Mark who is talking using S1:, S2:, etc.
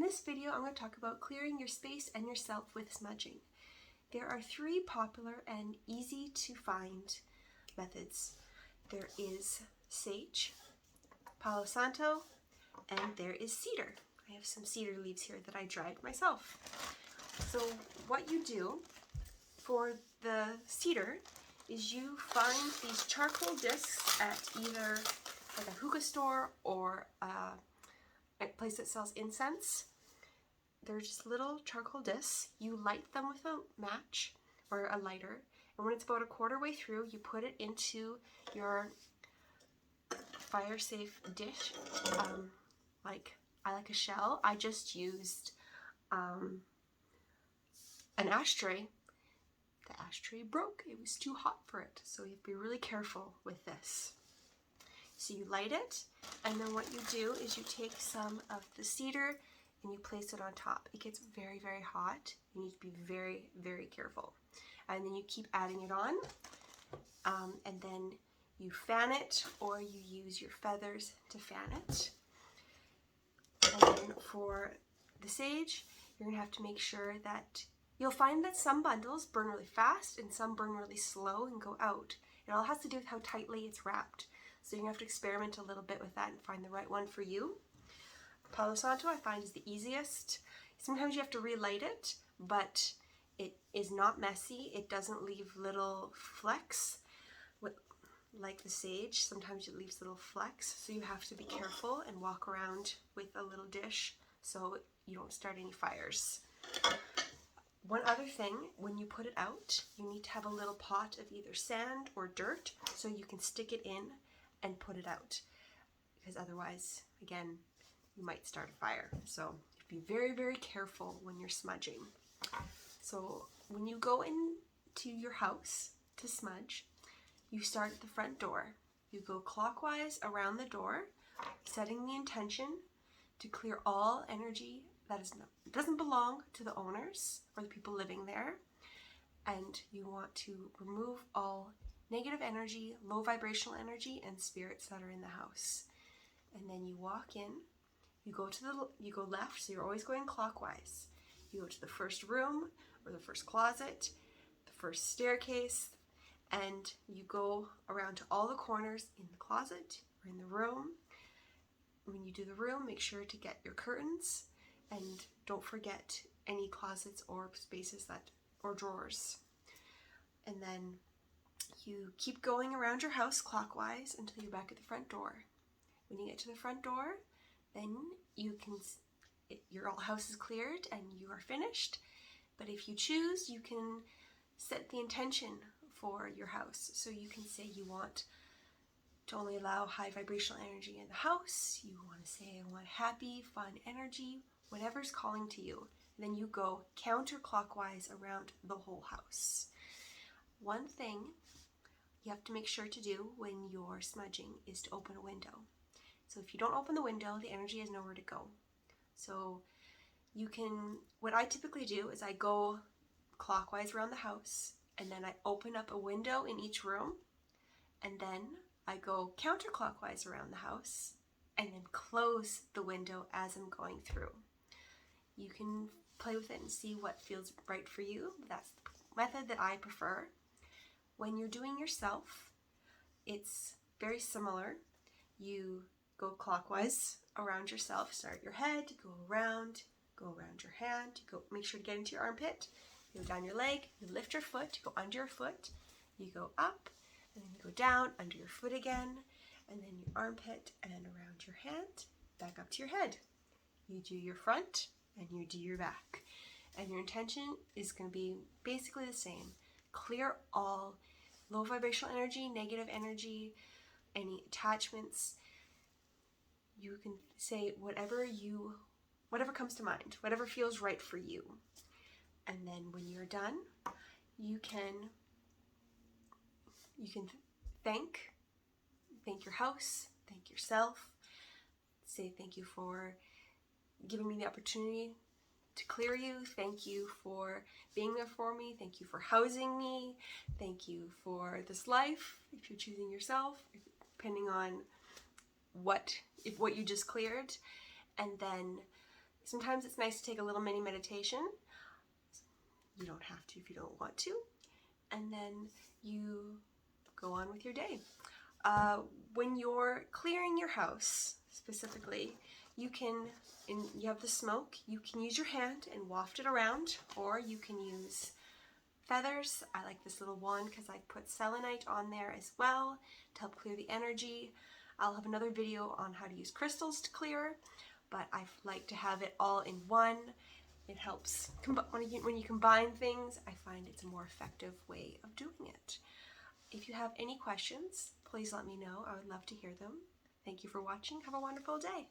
S1: this video, I'm going to talk about clearing your space and yourself with smudging. There are 3 popular and easy to find methods. There is sage, Palo Santo, and there is cedar. I have some cedar leaves here that I dried myself. So what you do for the cedar is you find these charcoal discs at either like a hookah store or a place that sells incense. They're just little charcoal discs. You light them with a match or a lighter, and when it's about a quarter way through, you put it into your fire safe dish. I like a shell. I just used an ashtray. The ashtray broke. It was too hot for it, so you have to be really careful with this. So you light it, and then what you do is you take some of the cedar and you place it on top. It gets very, very hot. You need to be very, very careful. And then you keep adding it on, and then you fan it, or you use your feathers to fan it. And then for the sage, you're gonna have to make sure that you'll find that some bundles burn really fast and some burn really slow and go out. It all has to do with how tightly it's wrapped. So you're gonna have to experiment a little bit with that and find the right one for you. Palo Santo I find is the easiest. Sometimes you have to relight it, but it is not messy. It doesn't leave little flecks like the sage. Sometimes it leaves little flecks, so you have to be careful and walk around with a little dish so you don't start any fires. One other thing, when you put it out, you need to have a little pot of either sand or dirt so you can stick it in and put it out, because otherwise, again, you might start a fire. So be very, very careful when you're smudging. So when you go into your house to smudge, you start at the front door. You go clockwise around the door, setting the intention to clear all energy that doesn't belong to the owners or the people living there. And you want to remove all negative energy, low vibrational energy, and spirits that are in the house. And then you walk in, you go left, so you're always going clockwise. You go to the first room or the first closet, the first staircase, and you go around to all the corners in the closet or in the room. When you do the room, make sure to get your curtains, and don't forget any closets or spaces or drawers. And then you keep going around your house clockwise until you're back at the front door. When you get to the front door, then your house is cleared and you are finished. But if you choose, you can set the intention for your house. So you can say you want to only allow high vibrational energy in the house. You want to say, I want happy, fun energy, whatever's calling to you. And then you go counterclockwise around the whole house. One thing you have to make sure to do when you're smudging is to open a window. So if you don't open the window, the energy has nowhere to go. So what I typically do is I go clockwise around the house, and then I open up a window in each room, and then I go counterclockwise around the house, and then close the window as I'm going through. You can play with it and see what feels right for you. That's the method that I prefer. When you're doing yourself, it's very similar. You go clockwise around yourself, start your head, go around your hand, you go, make sure to get into your armpit, you go down your leg, you lift your foot, you go under your foot, you go up, and then you go down, under your foot again, and then your armpit, and around your hand, back up to your head. You do your front, and you do your back. And your intention is going to be basically the same. Clear all low vibrational energy, negative energy, any attachments. You can say whatever comes to mind, whatever feels right for you. And then when you're done, you can thank your house, thank yourself, say thank you for giving me the opportunity to clear you, thank you for being there for me, thank you for housing me, thank you for this life, if you're choosing yourself, depending on what you just cleared. And then Sometimes it's nice to take a little mini meditation. You don't have to if you don't want to. And then you go on with your day. When you're clearing your house, specifically, you have the smoke, you can use your hand and waft it around, or you can use feathers. I like this little one because I put selenite on there as well to help clear the energy. I'll have another video on how to use crystals to clear, but I like to have it all in one. It helps, when you combine things, I find it's a more effective way of doing it. If you have any questions, please let me know. I would love to hear them. Thank you for watching. Have a wonderful day.